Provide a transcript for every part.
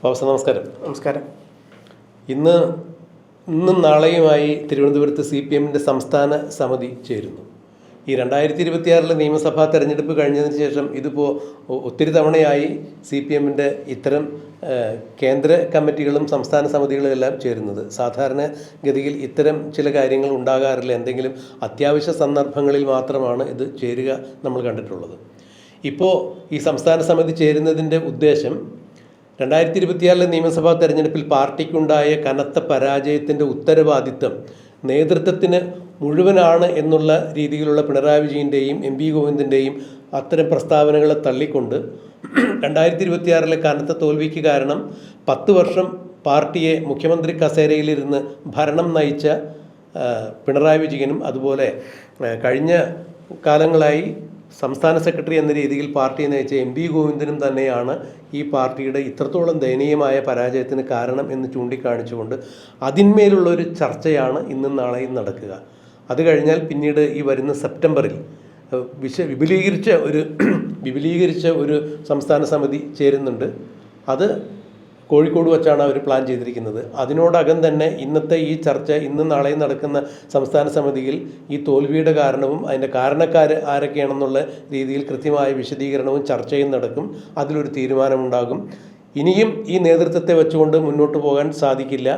ഫൗസ നമസ്കാരം. നമസ്കാരം. ഇന്നും നാളെയുമായി തിരുവനന്തപുരത്ത് CPM-ൻ്റെ സംസ്ഥാന സമിതി ചേരുന്നു. ഈ 2026 നിയമസഭാ തെരഞ്ഞെടുപ്പ് കഴിഞ്ഞതിന് ശേഷം ഇതിപ്പോൾ ഒത്തിരി തവണയായി CPM-ൻ്റെ ഇത്തരം കേന്ദ്ര കമ്മിറ്റികളും സംസ്ഥാന സമിതികളും എല്ലാം ചേരുന്നത്. സാധാരണ ഗതിയിൽ ഇത്തരം ചില കാര്യങ്ങൾ ഉണ്ടാകാറില്ല. എന്തെങ്കിലും അത്യാവശ്യ സന്ദർഭങ്ങളിൽ മാത്രമാണ് ഇത് ചേരുക നമ്മൾ കണ്ടിട്ടുള്ളത്. ഇപ്പോൾ ഈ സംസ്ഥാന സമിതി ചേരുന്നതിൻ്റെ ഉദ്ദേശം 2026 നിയമസഭാ തെരഞ്ഞെടുപ്പിൽ പാർട്ടിക്കുണ്ടായ കനത്ത പരാജയത്തിൻ്റെ ഉത്തരവാദിത്തം നേതൃത്വത്തിന് മുഴുവനാണ് എന്നുള്ള രീതിയിലുള്ള പിണറായി വിജയൻ്റെയും MP ഗോവിന്ദൻ്റെയും അത്തരം പ്രസ്താവനകളെ തള്ളിക്കൊണ്ട് 2026 കനത്ത തോൽവിക്ക് കാരണം 10 വർഷം പാർട്ടിയെ മുഖ്യമന്ത്രി കസേരയിലിരുന്ന് ഭരണം നയിച്ച പിണറായി വിജയനും അതുപോലെ കഴിഞ്ഞ കാലങ്ങളായി സംസ്ഥാന സെക്രട്ടറി എന്ന രീതിയിൽ പാർട്ടിയെ നയിച്ച MP ഗോവിന്ദനും തന്നെയാണ് ഈ പാർട്ടിയുടെ ഇത്രത്തോളം ദയനീയമായ പരാജയത്തിന് കാരണം എന്ന് ചൂണ്ടിക്കാണിച്ചുകൊണ്ട് അതിന്മേലുള്ളൊരു ചർച്ചയാണ് ഇന്നും നാളെയും നടക്കുക. അത് കഴിഞ്ഞാൽ പിന്നീട് ഈ വരുന്ന സെപ്റ്റംബറിൽ വിപുലീകരിച്ച ഒരു സംസ്ഥാന സമിതി ചേരുന്നുണ്ട്. അത് കോഴിക്കോട് വച്ചാണ് അവർ പ്ലാൻ ചെയ്തിരിക്കുന്നത്. അതിനോടകം തന്നെ ഇന്നത്തെ ഈ ചർച്ച ഇന്നും നാളെയും നടക്കുന്ന സംസ്ഥാന സമിതിയിൽ ഈ തോൽവിയുടെ കാരണവും അതിൻ്റെ കാരണക്കാർ ആരൊക്കെയാണെന്നുള്ള രീതിയിൽ കൃത്യമായ വിശദീകരണവും ചർച്ചയും നടക്കും. അതിലൊരു തീരുമാനമുണ്ടാകും. ഇനിയും ഈ നേതൃത്വത്തെ വെച്ചുകൊണ്ട് മുന്നോട്ട് പോകാൻ സാധിക്കില്ല.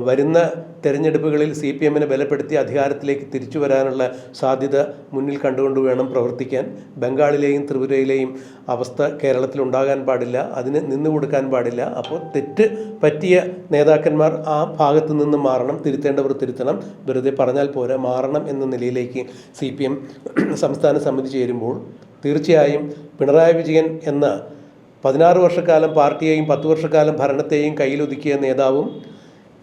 വരുന്ന തെരഞ്ഞെടുപ്പുകളിൽ CPM-നെ ബലപ്പെടുത്തി അധികാരത്തിലേക്ക് തിരിച്ചു വരാനുള്ള സാധ്യത മുന്നിൽ കണ്ടുകൊണ്ട് വേണം പ്രവർത്തിക്കാൻ. ബംഗാളിലെയും ത്രിപുരയിലെയും അവസ്ഥ കേരളത്തിൽ ഉണ്ടാകാൻ പാടില്ല, അതിന് നിന്നു കൊടുക്കാൻ പാടില്ല. അപ്പോൾ തെറ്റ് പറ്റിയ നേതാക്കന്മാർ ആ ഭാഗത്തു നിന്ന് മാറണം, തിരുത്തേണ്ടവർ തിരുത്തണം, വെറുതെ പറഞ്ഞാൽ പോരാ, മാറണം എന്ന നിലയിലേക്ക് CPM സംസ്ഥാന സമിതി ചേരുമ്പോൾ തീർച്ചയായും പിണറായി വിജയൻ എന്ന 16 വർഷക്കാലം പാർട്ടിയെയും 10 വർഷക്കാലം ഭരണത്തെയും കയ്യിലൊതുക്കിയ നേതാവും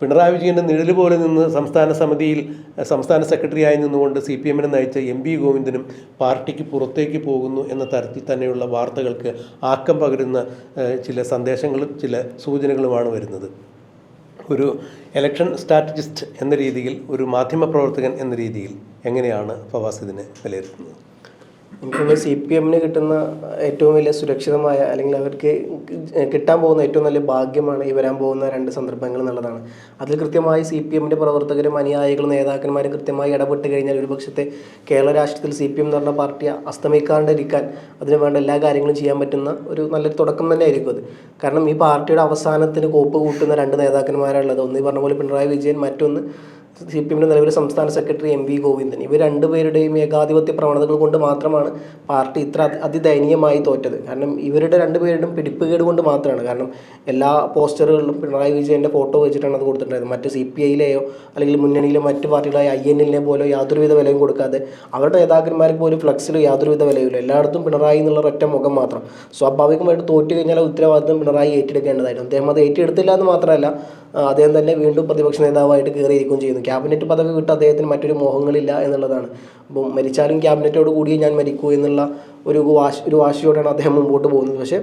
പിണറായി വിജയൻ്റെ നിഴൽ പോലെ നിന്ന് സംസ്ഥാന സെക്രട്ടറിയായി നിന്നുകൊണ്ട് CPM-നെ നയിച്ച MP ഗോവിന്ദനും പാർട്ടിക്ക് പുറത്തേക്ക് പോകുന്നു എന്ന തരത്തിൽ തന്നെയുള്ള വാർത്തകൾക്ക് ആക്കം പകരുന്ന ചില സന്ദേശങ്ങളും ചില സൂചനകളുമാണ് വരുന്നത്. ഒരു ഇലക്ഷൻ സ്ട്രാറ്റജിസ്റ്റ് എന്ന രീതിയിൽ, ഒരു മാധ്യമപ്രവർത്തകൻ എന്ന രീതിയിൽ എങ്ങനെയാണ് ഫവാസ് ഇതിനെ വിലയിരുത്തുന്നത്? എനിക്കൊന്ന് CPM-ന് കിട്ടുന്ന ഏറ്റവും വലിയ സുരക്ഷിതമായ, അല്ലെങ്കിൽ അവർക്ക് കിട്ടാൻ പോകുന്ന ഏറ്റവും നല്ല ഭാഗ്യമാണ് ഈ വരാൻ പോകുന്ന 2 സന്ദർഭങ്ങൾ എന്നുള്ളതാണ്. അതിൽ കൃത്യമായി CPM-ൻ്റെ പ്രവർത്തകരും അനുയായികളും നേതാക്കന്മാരും കൃത്യമായി ഇടപെട്ട് കഴിഞ്ഞാൽ ഒരു പക്ഷത്തെ കേരള രാഷ്ട്രീയത്തിൽ CPM എന്ന് പറഞ്ഞ പാർട്ടി അസ്തമിക്കാണ്ടിരിക്കാൻ അതിന് വേണ്ട എല്ലാ കാര്യങ്ങളും ചെയ്യാൻ പറ്റുന്ന ഒരു നല്ലൊരു തുടക്കം തന്നെ ആയിരിക്കും അത്. കാരണം ഈ പാർട്ടിയുടെ അവസാനത്തിന് കോപ്പ് കൂട്ടുന്ന 2 നേതാക്കന്മാരുള്ളത്. ഒന്ന് ഈ പറഞ്ഞ പോലെ പിണറായി വിജയൻ, മറ്റൊന്ന് CPM-ൻ്റെ നിലവിലെ സംസ്ഥാന സെക്രട്ടറി MP ഗോവിന്ദൻ. ഇവർ 2 പേരുടെയും ഏകാധിപത്യ പ്രവണതകൾ കൊണ്ട് മാത്രമാണ് പാർട്ടി ഇത്ര അതിദയനീയമായി തോറ്റത്. കാരണം ഇവരുടെ 2 പേരുടെയും പിടിപ്പുകേട് കൊണ്ട് മാത്രമാണ്. കാരണം എല്ലാ പോസ്റ്ററുകളിലും പിണറായി വിജയൻ്റെ ഫോട്ടോ വെച്ചിട്ടാണ് അത് കൊടുത്തിട്ടുണ്ടായിരുന്നത്. മറ്റ് CPI-ലെയോ അല്ലെങ്കിൽ മുന്നണിയിലെ മറ്റ് പാർട്ടികളായ INL-നെ പോലോ യാതൊരുവിധ വിലയും കൊടുക്കാതെ അവരുടെ നേതാക്കന്മാർക്ക് പോലും ഫ്ലക്സിൽ യാതൊരുവിധ വിലയില്ല. എല്ലായിടത്തും പിണറായി എന്നുള്ള ഒറ്റ മുഖം മാത്രം. സ്വാഭാവികമായിട്ട് തോറ്റു കഴിഞ്ഞാൽ ഉത്തരവാദിത്വം പിണറായി ഏറ്റെടുക്കേണ്ടതായിരുന്നു. അദ്ദേഹം അത് ഏറ്റെടുത്തില്ല എന്ന് മാത്രമല്ല, അദ്ദേഹം തന്നെ വീണ്ടും പ്രതിപക്ഷ നേതാവായിട്ട് കയറിയിരിക്കുകയും ചെയ്യുന്നു. ക്യാബിനറ്റ് പദവി വിട്ട് അദ്ദേഹത്തിന് മറ്റൊരു മോഹങ്ങളില്ല എന്നുള്ളതാണ്. അപ്പം മരിച്ചാലും ക്യാബിനറ്റോട് കൂടി ഞാൻ മരിക്കൂ എന്നുള്ള ഒരു വാശിയോടെയാണ് അദ്ദേഹം മുമ്പോട്ട് പോകുന്നത്. പക്ഷേ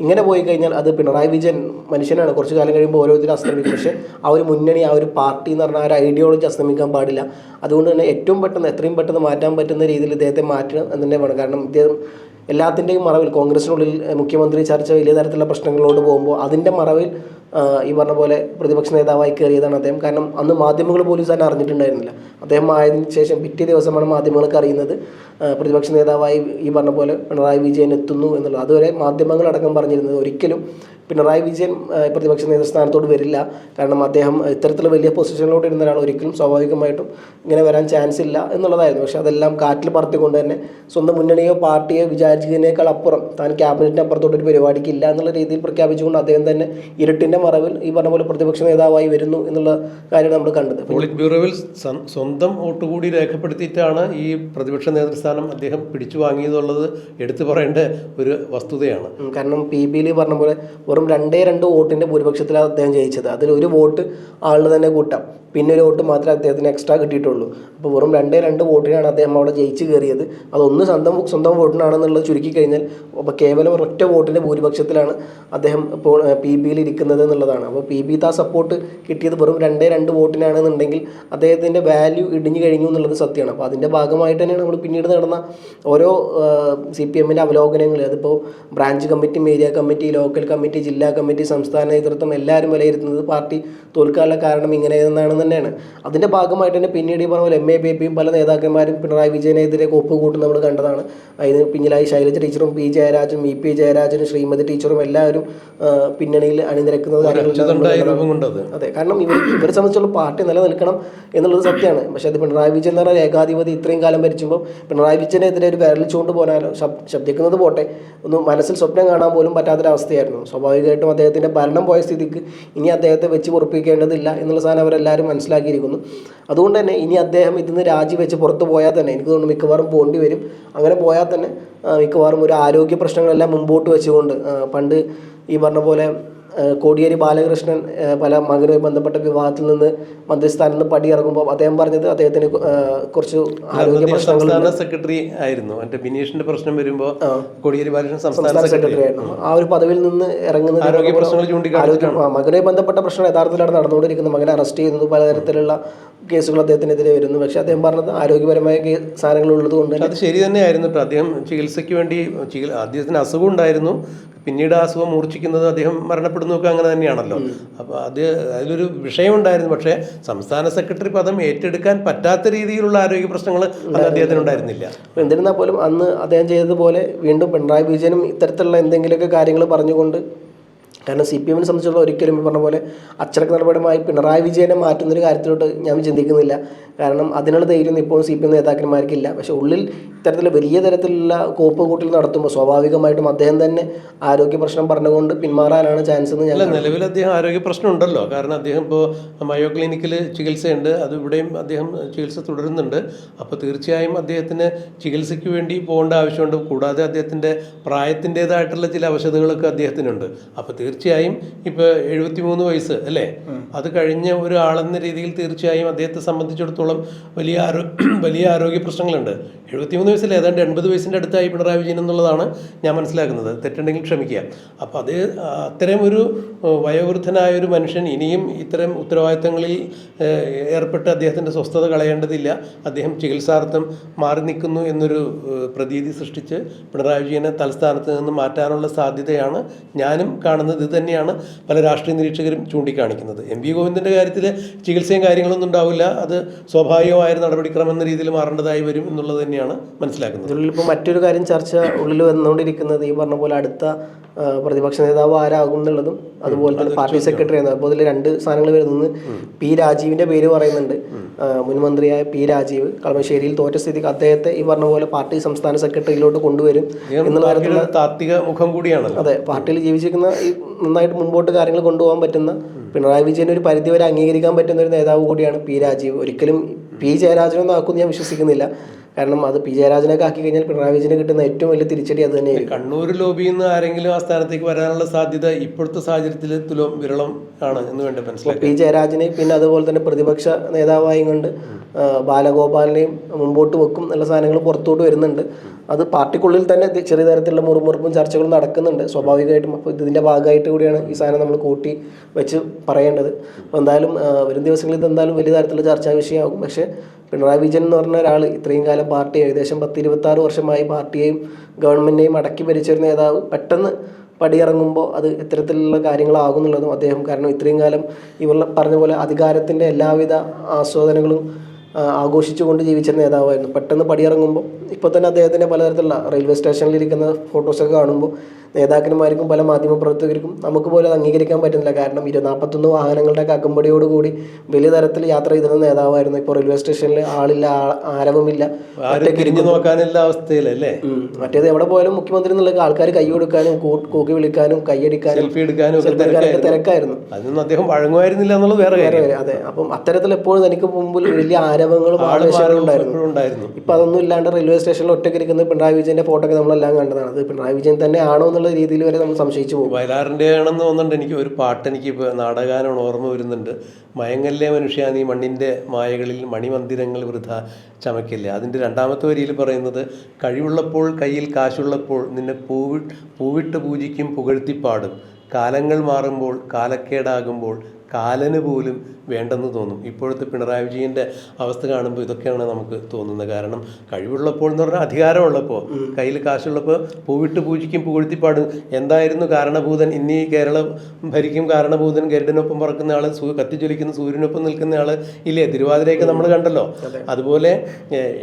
ഇങ്ങനെ പോയി കഴിഞ്ഞാൽ അത് പിണറായി വിജയൻ മനുഷ്യനാണ്. കുറച്ച് കാലം കഴിയുമ്പോൾ ഓരോരുത്തരും അസ്തമിക്കും. പക്ഷേ ആ ഒരു മുന്നണി, ആ ഒരു പാർട്ടി എന്ന് പറഞ്ഞാൽ ആ ഒരു ഐഡിയോളജി അസ്തമിക്കാൻ പാടില്ല. അതുകൊണ്ട് തന്നെ എത്രയും പെട്ടെന്ന് മാറ്റാൻ പറ്റുന്ന രീതിയിൽ ഇദ്ദേഹത്തെ മാറ്റണം എന്ന് തന്നെ വേണം. കാരണം ഇദ്ദേഹം എല്ലാത്തിൻ്റെയും മറവിൽ കോൺഗ്രസിനുള്ളിൽ മുഖ്യമന്ത്രി ചർച്ച വലിയ തരത്തിലുള്ള പ്രശ്നങ്ങളോട് പോകുമ്പോൾ അതിൻ്റെ മറവിൽ ഈ പറഞ്ഞ പോലെ പ്രതിപക്ഷ നേതാവായി കയറിയതാണ് അദ്ദേഹം. കാരണം അന്ന് മാധ്യമങ്ങൾ പോലും തന്നെ അറിഞ്ഞിട്ടുണ്ടായിരുന്നില്ല. അദ്ദേഹം ആയതിനു ശേഷം പിറ്റേ ദിവസമാണ് മാധ്യമങ്ങൾക്ക് അറിയുന്നത് പ്രതിപക്ഷ നേതാവായി ഈ പറഞ്ഞ പോലെ പിണറായി വിജയൻ എത്തുന്നു എന്നുള്ളത്. അതുവരെ മാധ്യമങ്ങളടക്കം പറഞ്ഞിരുന്നത് ഒരിക്കലും പിണറായി വിജയൻ പ്രതിപക്ഷ നേതൃസ്ഥാനത്തോട് വരില്ല. കാരണം അദ്ദേഹം ഇത്തരത്തിലുള്ള വലിയ പൊസിഷനിലോട്ട് ഇരുന്ന ഒരാൾ ഒരിക്കലും സ്വാഭാവികമായിട്ടും ഇങ്ങനെ വരാൻ ചാൻസ് ഇല്ല എന്നുള്ളതായിരുന്നു. പക്ഷേ അതെല്ലാം കാറ്റിൽ പറത്തിക്കൊണ്ട് തന്നെ സ്വന്തം മുന്നണിയോ പാർട്ടിയോ വിചാരിച്ചതിനേക്കാൾ അപ്പുറം താൻ ക്യാബിനറ്റിന് അപ്പുറത്തോട്ടൊരു പരിപാടിക്ക് ഇല്ല എന്നുള്ള രീതിയിൽ പ്രഖ്യാപിച്ചുകൊണ്ട് അദ്ദേഹം തന്നെ ഇരുട്ടിൻ്റെ മറവിൽ ഈ പറഞ്ഞ പോലെ പ്രതിപക്ഷ നേതാവായി വരുന്നു എന്നുള്ള കാര്യമാണ് നമ്മൾ കണ്ടത്. പോളിറ്റ് ബ്യൂറോവിൽ സ്വന്തം വോട്ട് കൂടി രേഖപ്പെടുത്തിയിട്ടാണ് ഈ പ്രതിപക്ഷ നേതൃസ്ഥാനം അദ്ദേഹം പിടിച്ചു വാങ്ങിയതുള്ളത് എടുത്തു പറയേണ്ട ഒരു വസ്തുതയാണ്. കാരണം PB-യിൽ പറഞ്ഞ പോലെ വെറും 2 വോട്ടിൻ്റെ ഭൂരിപക്ഷത്തിലാണ് അദ്ദേഹം ജയിച്ചത്. അതിൽ 1 വോട്ട് ആളിന് തന്നെ കൂട്ടാം, പിന്നെ 1 വോട്ട് മാത്രമേ അദ്ദേഹത്തിന് എക്സ്ട്രാ കിട്ടിയിട്ടുള്ളൂ. അപ്പോൾ വെറും 2 വോട്ടിനാണ് അദ്ദേഹം അവിടെ ജയിച്ച് കയറിയത്. അതൊന്ന് സ്വന്തം വോട്ടിനാണെന്നുള്ളത് ചുരുക്കി കഴിഞ്ഞാൽ അപ്പോൾ കേവലം ഒരൊറ്റ വോട്ടിൻ്റെ ഭൂരിപക്ഷത്തിലാണ് അദ്ദേഹം ഇപ്പോൾ PB-യിൽ ഇരിക്കുന്നത് എന്നുള്ളതാണ്. അപ്പോൾ PB-ത്തെ ആ സപ്പോർട്ട് കിട്ടിയത് വെറും 2 വോട്ടിനാണെന്നുണ്ടെങ്കിൽ അദ്ദേഹത്തിൻ്റെ വാല്യൂ ഇടിഞ്ഞു കഴിഞ്ഞു എന്നുള്ളത് സത്യമാണ്. അപ്പോൾ അതിൻ്റെ ഭാഗമായിട്ട് തന്നെയാണ് നമ്മൾ പിന്നീട് നടന്ന ഓരോ CPM അവലോകനങ്ങൾ, അതിപ്പോൾ branch committee, area committee, local committee, ജില്ലാ കമ്മിറ്റി, സംസ്ഥാന നേതൃത്വം എല്ലാവരും വിലയിരുത്തുന്നത് പാർട്ടി തോൽക്കാനുള്ള കാരണം ഇങ്ങനെയെന്നാണെന്ന് തന്നെയാണ്. അതിൻ്റെ ഭാഗമായിട്ട് തന്നെ പിന്നീട് ഈ പറഞ്ഞ പോലെ MABPയും പല നേതാക്കന്മാരും പിണറായി വിജയനെതിരെ കോപ്പ് കൂട്ടും നമ്മൾ കണ്ടതാണ്. അതിന് പിന്നിലായി ശൈലജ ടീച്ചറും P ജയരാജനും EP ജയരാജനും ശ്രീമതി ടീച്ചറും എല്ലാവരും പിന്നണിയിൽ അണിനിരക്കുന്നത് അതെ. കാരണം ഇവരെ സംബന്ധിച്ചുള്ള പാർട്ടി നിലനിൽക്കണം എന്നുള്ളത് സത്യമാണ്. പക്ഷെ അത് പിണറായി വിജയൻ എന്ന് പറഞ്ഞാൽ ഏകാധിപതി ഇത്രയും കാലം ഭരിച്ചുമ്പോൾ പിണറായി വിജയനെതിരെ ഒരു വിരൽ ചൂണ്ട് പോകാനോ ശബ്ദിക്കുന്നത് പോട്ടെ, ഒന്ന് മനസ്സിൽ സ്വപ്നം കാണാൻ പോലും പറ്റാത്തൊരവസ്ഥയായിരുന്നു. സ്വാഭാവികമായിട്ടും അദ്ദേഹത്തിൻ്റെ ഭരണം പോയ സ്ഥിതിക്ക് ഇനി അദ്ദേഹത്തെ വെച്ച് പൊറപ്പിക്കേണ്ടതില്ല എന്നുള്ള സാധനം അവരെല്ലാവരും മനസ്സിലാക്കിയിരിക്കുന്നു. അതുകൊണ്ട് തന്നെ ഇനി അദ്ദേഹം ഇതിന്ന് രാജിവെച്ച് പുറത്ത് പോയാൽ തന്നെ എനിക്ക് തോന്നുന്നു മിക്കവാറും പോകേണ്ടി വരും. അങ്ങനെ പോയാൽ തന്നെ മിക്കവാറും ഒരു ആരോഗ്യ പ്രശ്നങ്ങളെല്ലാം മുമ്പോട്ട് വെച്ചുകൊണ്ട് പണ്ട് ഈ പറഞ്ഞ പോലെ കോടിയേരി ബാലകൃഷ്ണൻ പല മകനുമായി ബന്ധപ്പെട്ട വിവാഹത്തിൽ നിന്ന് മന്ത്രിസ്ഥാനത്ത് നിന്ന് പടിയിറങ്ങുമ്പോൾ അദ്ദേഹം പറഞ്ഞത് അദ്ദേഹത്തിന് കുറച്ച് ആരോഗ്യ പ്രശ്നങ്ങൾ, സെക്രട്ടറി ആയിരുന്നു. ബിനീഷിന്റെ പ്രശ്നം വരുമ്പോൾ കോടിയേരി ബാലകൃഷ്ണൻ സംസ്ഥാന സെക്രട്ടറി ആയിരുന്നു. ആ ഒരു പദവിയിൽ നിന്ന് ഇറങ്ങുന്നത് മകനുമായി ബന്ധപ്പെട്ട പ്രശ്നം യഥാർത്ഥത്തിലാണ് നടന്നുകൊണ്ടിരിക്കുന്നത്. മകനെ അറസ്റ്റ് ചെയ്യുന്നത്, പലതരത്തിലുള്ള കേസുകൾ അദ്ദേഹത്തിനെതിരെ വരുന്നു. പക്ഷെ അദ്ദേഹം പറഞ്ഞത് ആരോഗ്യപരമായ സാധനങ്ങൾ ഉള്ളത് കൊണ്ട് അത് ശരി തന്നെയായിരുന്നു. അദ്ദേഹം ചികിത്സയ്ക്ക് വേണ്ടി അദ്ദേഹത്തിന് അസുഖം ഉണ്ടായിരുന്നു. പിന്നീട് ആ അസുഖം മൂർച്ഛിക്കുന്നത് അദ്ദേഹം മരണപ്പെടുന്നതൊക്കെ അങ്ങനെ തന്നെയാണല്ലോ. അപ്പോൾ അതിലൊരു വിഷയമുണ്ടായിരുന്നു. പക്ഷേ സംസ്ഥാന സെക്രട്ടറി പദം ഏറ്റെടുക്കാൻ പറ്റാത്ത രീതിയിലുള്ള ആരോഗ്യ പ്രശ്നങ്ങൾ അദ്ദേഹത്തിന് ഉണ്ടായിരുന്നില്ല. എന്നിരുന്നാൽ പോലും അന്ന് അദ്ദേഹം ചെയ്തതുപോലെ വീണ്ടും പിണറായി വിജയനും ഇത്തരത്തിലുള്ള എന്തെങ്കിലുമൊക്കെ കാര്യങ്ങൾ പറഞ്ഞുകൊണ്ട്, കാരണം CPM സംബന്ധിച്ചുള്ള ഒരിക്കലും ഈ പറഞ്ഞ പോലെ അച്ചടക്ക നടപടിയുമായി പിണറായി വിജയനെ മാറ്റുന്നൊരു കാര്യത്തിലോട്ട് ഞാൻ ചിന്തിക്കുന്നില്ല. കാരണം അതിനുള്ള ധൈര്യം ഇപ്പോഴും CPM നേതാക്കന്മാർക്കില്ല. പക്ഷേ ഉള്ളിൽ ഇത്തരത്തിൽ വലിയ തരത്തിലുള്ള കോപ്പ് കൂട്ടൽ നടത്തുമ്പോൾ സ്വാഭാവികമായിട്ടും അദ്ദേഹം തന്നെ ആരോഗ്യ പ്രശ്നം പറഞ്ഞുകൊണ്ട് പിന്മാറാനാണ് ചാൻസ് എന്ന് ഞാൻ. നിലവിൽ അദ്ദേഹം ആരോഗ്യ പ്രശ്നം ഉണ്ടല്ലോ. കാരണം അദ്ദേഹം ഇപ്പോൾ മയോ ക്ലിനിക്കിൽ ചികിത്സയുണ്ട്, അത് ഇവിടെയും അദ്ദേഹം ചികിത്സ തുടരുന്നുണ്ട്. അപ്പോൾ തീർച്ചയായും അദ്ദേഹത്തിന് ചികിത്സയ്ക്ക് വേണ്ടി പോകേണ്ട ആവശ്യമുണ്ട്. കൂടാതെ അദ്ദേഹത്തിൻ്റെ പ്രായത്തിൻ്റെതായിട്ടുള്ള ചില അവശതകളൊക്കെ അദ്ദേഹത്തിനുണ്ട്. അപ്പോൾ തീർച്ചയായും ഇപ്പോൾ 73 വയസ്സ് അല്ലേ, അത് കഴിഞ്ഞ ഒരാളെന്ന രീതിയിൽ തീർച്ചയായും അദ്ദേഹത്തെ സംബന്ധിച്ചിടത്തോളം വലിയ ആരോഗ്യ പ്രശ്നങ്ങളുണ്ട്. 73 വയസ്സിൽ ഏതാണ്ട് 80 വയസ്സിൻ്റെ അടുത്തായി പിണറായി വിജയൻ എന്നുള്ളതാണ് ഞാൻ മനസ്സിലാക്കുന്നത്. തെറ്റുണ്ടെങ്കിൽ ക്ഷമിക്കുക. അപ്പോൾ അത് അത്തരം ഒരു വയോവൃദ്ധനായൊരു മനുഷ്യൻ ഇനിയും ഇത്തരം ഉത്തരവാദിത്തങ്ങളിൽ ഏർപ്പെട്ട് അദ്ദേഹത്തിൻ്റെ സ്വസ്ഥത കളയേണ്ടതില്ല. അദ്ദേഹം ചികിത്സാർത്ഥം മാറി നിൽക്കുന്നു എന്നൊരു പ്രതീതി സൃഷ്ടിച്ച് പിണറായി വിജയനെ തലസ്ഥാനത്ത് നിന്ന് മാറ്റാനുള്ള സാധ്യതയാണ് ഞാനും കാണുന്നത്. ഇത് തന്നെയാണ് പല രാഷ്ട്രീയ നിരീക്ഷകരും ചൂണ്ടിക്കാണിക്കുന്നത്. MV ഗോവിന്ദൻ്റെ കാര്യത്തിൽ ചികിത്സയും കാര്യങ്ങളൊന്നും ഉണ്ടാവില്ല. അത് സ്വാഭാവികമായ നടപടിക്രമം എന്ന രീതിയിൽ മാറേണ്ടതായി വരും എന്നുള്ളത് തന്നെയാണ് മനസ്സിലാക്കുന്നത്. ഇപ്പോൾ മറ്റൊരു കാര്യം ചർച്ച ഉള്ളിൽ വന്നുകൊണ്ടിരിക്കുന്നത് ഈ പറഞ്ഞ പോലെ അടുത്ത പ്രതിപക്ഷ നേതാവ് ആരാകും എന്നുള്ളതും അതുപോലെ തന്നെ പാർട്ടി സെക്രട്ടറി ആണ്. അപ്പോൾ അതിൽ 2 സ്ഥാനങ്ങൾ വരുന്നത് P രാജീവിൻ്റെ പേര് പറയുന്നുണ്ട്. മുൻ മന്ത്രിയായ P രാജീവ് കളമശ്ശേരിയിൽ തോറ്റ സ്ഥിതിക്ക് അദ്ദേഹത്തെ ഈ പറഞ്ഞ പോലെ പാർട്ടി സംസ്ഥാന സെക്രട്ടറിയിലോട്ട് കൊണ്ടുവരും എന്നുള്ള തരത്തിലുള്ള താത്വിക മുഖം കൂടിയാണ്. അതെ, പാർട്ടിയിൽ ജീവിച്ചിരിക്കുന്ന നന്നായിട്ട് മുമ്പോട്ട് കാര്യങ്ങൾ കൊണ്ടുപോകാൻ പറ്റുന്ന, പിണറായി വിജയൻ ഒരു പരിധിവരെ അംഗീകരിക്കാൻ പറ്റുന്ന ഒരു നേതാവ് കൂടിയാണ് P രാജീവ്. ഒരിക്കലും P ജയരാജനൊന്നും ആക്കുമെന്ന് ഞാൻ വിശ്വസിക്കുന്നില്ല. കാരണം അത് P ജയരാജനൊക്കെ ആക്കി കഴിഞ്ഞാൽ പിണറായി വിജയന് കിട്ടുന്ന ഏറ്റവും വലിയ തിരിച്ചടി അത് തന്നെയായിരിക്കും. കണ്ണൂർ ലോബിയിൽ നിന്ന് ആരെങ്കിലും ആ സ്ഥാനത്തേക്ക് വരാനുള്ള സാധ്യത ഇപ്പോഴത്തെ സാഹചര്യത്തിൽ വിരളം ആണ് എന്ന് വേണ്ട മനസ്സിലാക്കി. P ജയരാജനെ പിന്നെ അതുപോലെ തന്നെ പ്രതിപക്ഷ നേതാവായും കൊണ്ട് ബാലഗോപാലിനെയും മുമ്പോട്ട് വെക്കും എന്നുള്ള സാധനങ്ങൾ പുറത്തോട്ട് വരുന്നുണ്ട്. അത് പാർട്ടിക്കുള്ളിൽ തന്നെ ചെറിയ തരത്തിലുള്ള മുറുമുറുപ്പും ചർച്ചകളും നടക്കുന്നുണ്ട് സ്വാഭാവികമായിട്ടും. അപ്പോൾ ഇതിൻ്റെ ഭാഗമായിട്ട് കൂടിയാണ് ഈ സാധനം നമ്മൾ കൂട്ടി വെച്ച് പറയേണ്ടത്. അപ്പോൾ എന്തായാലും വരും ദിവസങ്ങളിൽ ഇത് എന്തായാലും വലിയ തരത്തിലുള്ള ചർച്ചാ വിഷയമാകും. പക്ഷേ പിണറായി വിജയൻ എന്ന് പറഞ്ഞ ഒരാൾ ഇത്രയും കാലം പാർട്ടി ഏകദേശം 10-26 വർഷമായി പാർട്ടിയെയും ഗവൺമെൻറ്റിനെയും അടക്കി ഭരിച്ചൊരു നേതാവ് പെട്ടെന്ന് പടിയിറങ്ങുമ്പോൾ അത് ഇത്തരത്തിലുള്ള കാര്യങ്ങളാകും എന്നുള്ളതും അദ്ദേഹം, കാരണം ഇത്രയും കാലം ഇവർ പറഞ്ഞ പോലെ അധികാരത്തിൻ്റെ എല്ലാവിധ ആസ്വാദനങ്ങളും ആഘോഷിച്ചുകൊണ്ട് ജീവിച്ച നേതാവായിരുന്നു. പെട്ടെന്ന് പടിയിറങ്ങുമ്പോൾ ഇപ്പോൾ തന്നെ അദ്ദേഹത്തിൻ്റെ പലതരത്തിലുള്ള റെയിൽവേ സ്റ്റേഷനിലിരിക്കുന്ന ഫോട്ടോസൊക്കെ കാണുമ്പോൾ നേതാക്കന്മാർക്കും പല മാധ്യമപ്രവർത്തകർക്കും നമുക്ക് പോലും അത് അംഗീകരിക്കാൻ പറ്റുന്നില്ല. കാരണം 41 വാഹനങ്ങളുടെ അകമ്പടിയോടുകൂടി വലിയ തരത്തിൽ യാത്ര ചെയ്തിരുന്ന നേതാവായിരുന്നു. ഇപ്പോൾ റെയിൽവേ സ്റ്റേഷനിൽ ആളില്ല, ആരവമില്ല, തിരിഞ്ഞു നോക്കാനുള്ള അവസ്ഥയിലല്ലേ. മറ്റേത് എവിടെ പോയാലും മുഖ്യമന്ത്രി എന്നുള്ള ആൾക്കാർ കൈ കൊടുക്കാനും കൂക്കി വിളിക്കാനും കൈയടിക്കാനും സെൽഫി എടുക്കാനും തിരക്കായിരുന്നു. അതൊന്നും അദ്ദേഹം വഴങ്ങുമായിരുന്നില്ല എന്നുള്ളത് വേറെ കാര്യം. അതെ, അപ്പം അത്തരത്തിൽ എപ്പോഴും എനിക്ക് മുമ്പിൽ വലിയ ആരവങ്ങളും ആവേശങ്ങളും ഉണ്ടായിരുന്നു. ഇപ്പം അതൊന്നും ഇല്ലാണ്ട് റെയിൽവേ സ്റ്റേഷനിൽ ഒറ്റയ്ക്ക് ഇരിക്കുന്ന പിണറായി വിജയന്റെ ഫോട്ടോ ഒക്കെ നമ്മളെല്ലാം കണ്ടതാണ്. അത് പിണറായി വിജയൻ തന്നെ ആണോ എന്നുള്ള രീതിയിൽ വരെ നമ്മൾ സംശയിച്ചു പോകും. വയലാറിൻ്റെ ആണെന്ന് തോന്നുന്നുണ്ട്. എനിക്ക് ഒരു പാട്ട് എനിക്കിപ്പോൾ നാടകാനാണ് ഓർമ്മ വരുന്നുണ്ട്. മയങ്ങല്ലേ മനുഷ്യ നീ മണ്ണിൻ്റെ മായകളിൽ മണിമന്ദിരങ്ങൾ വൃഥ ചമയ്ക്കില്ല. അതിൻ്റെ 2ാമത്തെ വരിയിൽ പറയുന്നത്, കഴിവുള്ളപ്പോൾ കയ്യിൽ കാശുള്ളപ്പോൾ നിന്നെ പൂവിട്ട് പൂജിക്കും പുകഴ്ത്തിപ്പാടും, കാലങ്ങൾ മാറുമ്പോൾ കാലക്കേടാകുമ്പോൾ കാലന് പോലും വേണ്ടെന്ന് തോന്നും. ഇപ്പോഴത്തെ പിണറായി വിജയൻ്റെ അവസ്ഥ കാണുമ്പോൾ ഇതൊക്കെയാണ് നമുക്ക് തോന്നുന്നത്. കാരണം കഴിവുള്ളപ്പോൾ എന്ന് പറഞ്ഞാൽ അധികാരമുള്ളപ്പോൾ, കയ്യിൽ കാശുള്ളപ്പോൾ പൂവിട്ട് പൂജിക്കും പുകഴ്ത്തിപ്പാടും. എന്തായിരുന്നു കാരണഭൂതൻ? ഇനി കേരളം ഭരിക്കും കാരണഭൂതൻ, ഗരുഡനൊപ്പം പറക്കുന്ന ആൾ, കത്തിജ്വലിക്കുന്ന സൂര്യനൊപ്പം നിൽക്കുന്ന ആൾ ഇല്ലേ? തിരുവാതിരയൊക്കെ നമ്മൾ കണ്ടല്ലോ. അതുപോലെ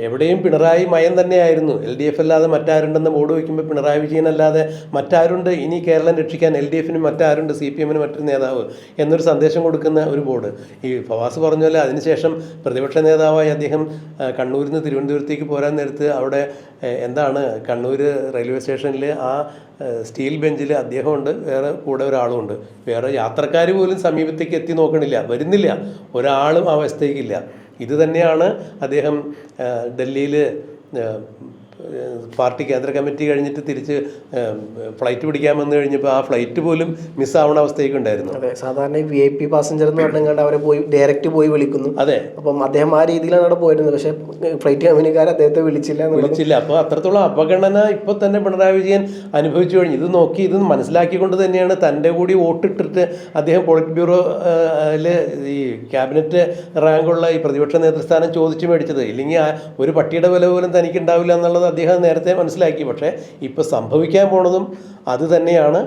എവിടെയും പിണറായി മയം തന്നെയായിരുന്നു. LDF അല്ലാതെ മറ്റാരുണ്ടെന്ന് ബോർഡ് വയ്ക്കുമ്പോൾ പിണറായി വിജയൻ അല്ലാതെ മറ്റാരുണ്ട് ഇനി കേരളം രക്ഷിക്കാൻ? LDFന് മറ്റാരുണ്ട്? CPMന് മറ്റൊരു നേതാവ് എന്നൊരു സന്ദേശം കൊടുക്കുന്ന ഒരു ബോർഡ്. ഈ ഫവാസ് പറഞ്ഞ പോലെ അതിനുശേഷം പ്രതിപക്ഷ നേതാവായി അദ്ദേഹം കണ്ണൂരിൽ നിന്ന് തിരുവനന്തപുരത്തേക്ക് പോരാൻ നേരത്ത് അവിടെ എന്താണ് കണ്ണൂർ റെയിൽവേ സ്റ്റേഷനിൽ ആ സ്റ്റീൽ ബെഞ്ചിൽ അദ്ദേഹമുണ്ട്, വേറെ കൂടെ ഒരാളുമുണ്ട്. വേറെ യാത്രക്കാർ പോലും സമീപത്തേക്ക് എത്തി നോക്കണില്ല, വരുന്നില്ല, ഒരാളും ആ അവസ്ഥയ്ക്കില്ല. ഇത് തന്നെയാണ് അദ്ദേഹം ഡൽഹിയിൽ പാർട്ടി കേന്ദ്ര കമ്മിറ്റി കഴിഞ്ഞിട്ട് തിരിച്ച് ഫ്ലൈറ്റ് പിടിക്കാൻ വന്നു കഴിഞ്ഞപ്പോൾ ആ ഫ്ലൈറ്റ് പോലും മിസ്സാവണ അവസ്ഥയൊക്കെ ഉണ്ടായിരുന്നു. അതെ, സാധാരണ VIP പാസഞ്ചർ എന്ന് പറഞ്ഞാൽ അവരെ പോയി ഡയറക്റ്റ് പോയി വിളിക്കുന്നു. അതെ, അപ്പം അദ്ദേഹം ആ രീതിയിലാണ് അവിടെ പോയിരുന്നത്. പക്ഷേ ഫ്ലൈറ്റ് കമ്പനിക്കാർ അദ്ദേഹത്തെ വിളിച്ചില്ല. അപ്പോൾ അത്രത്തോളം അവഗണന ഇപ്പോൾ തന്നെ പിണറായി വിജയൻ അനുഭവിച്ചു കഴിഞ്ഞു. ഇത് നോക്കി ഇത് മനസ്സിലാക്കിക്കൊണ്ട് തന്നെയാണ് തൻ്റെ കൂടി വോട്ടിട്ടിട്ട് അദ്ദേഹം പോളിറ്റ് ബ്യൂറോയിൽ ഈ ക്യാബിനറ്റ് റാങ്കുള്ള ഈ പ്രതിപക്ഷ നേതൃസ്ഥാനം ചോദിച്ചു മേടിച്ചത്. ഇല്ലെങ്കിൽ ഒരു പട്ടിയുടെ വില പോലും തനിക്കുണ്ടാവില്ല എന്നുള്ളത് അദ്ദേഹം നേരത്തെ മനസ്സിലാക്കി. പക്ഷേ ഇപ്പോൾ സംഭവിക്കാൻ പോണതും അത് തന്നെയാണ്.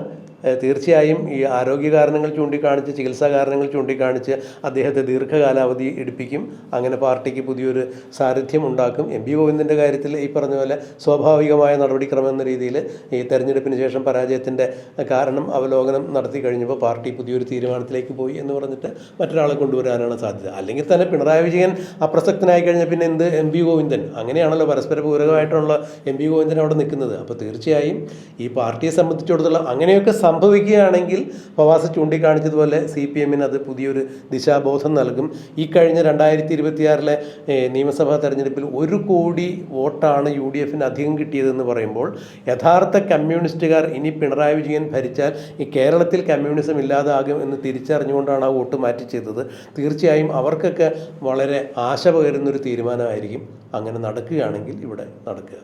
തീർച്ചയായും ഈ ആരോഗ്യ കാരണങ്ങൾ ചൂണ്ടിക്കാണിച്ച്, ചികിത്സാ കാരണങ്ങൾ ചൂണ്ടിക്കാണിച്ച് അദ്ദേഹത്തെ ദീർഘകാലാവധി എടുപ്പിക്കും. അങ്ങനെ പാർട്ടിക്ക് പുതിയൊരു സാരഥ്യം ഉണ്ടാക്കും. MP ഗോവിന്ദൻ്റെ കാര്യത്തിൽ ഈ പറഞ്ഞ പോലെ സ്വാഭാവികമായ നടപടിക്രമം എന്ന രീതിയിൽ ഈ തെരഞ്ഞെടുപ്പിന് ശേഷം പരാജയത്തിൻ്റെ കാരണം അവലോകനം നടത്തി കഴിഞ്ഞപ്പോൾ പാർട്ടി പുതിയൊരു തീരുമാനത്തിലേക്ക് പോയി എന്ന് പറഞ്ഞിട്ട് മറ്റൊരാളെ കൊണ്ടുവരാനാണ് സാധ്യത. അല്ലെങ്കിൽ തന്നെ പിണറായി വിജയൻ അപ്രസക്തനായി കഴിഞ്ഞാൽ പിന്നെ എന്ത് MP ഗോവിന്ദൻ? അങ്ങനെയാണല്ലോ പരസ്പര പൂരകമായിട്ടുള്ള MP ഗോവിന്ദൻ അവിടെ നിൽക്കുന്നത്. അപ്പോൾ തീർച്ചയായും ഈ പാർട്ടിയെ സംബന്ധിച്ചിടത്തോളം അങ്ങനെയൊക്കെ സംഭവിക്കുകയാണെങ്കിൽ ഫവാസ് ചൂണ്ടിക്കാണിച്ചതുപോലെ CPMന് അത് പുതിയൊരു ദിശാബോധം നൽകും. ഈ കഴിഞ്ഞ 2026 നിയമസഭാ തെരഞ്ഞെടുപ്പിൽ 1 കോടി വോട്ടാണ് UDFന് അധികം കിട്ടിയതെന്ന് പറയുമ്പോൾ യഥാർത്ഥ കമ്മ്യൂണിസ്റ്റുകാർ ഇനി പിണറായി വിജയൻ ഭരിച്ചാൽ ഈ കേരളത്തിൽ കമ്മ്യൂണിസം ഇല്ലാതാകും എന്ന് തിരിച്ചറിഞ്ഞുകൊണ്ടാണ് ആ വോട്ട് മാറ്റി ചെയ്തത്. തീർച്ചയായും അവർക്കൊക്കെ വളരെ ആശ പകരുന്നൊരു തീരുമാനമായിരിക്കും അങ്ങനെ നടക്കുകയാണെങ്കിൽ ഇവിടെ നടക്കുക.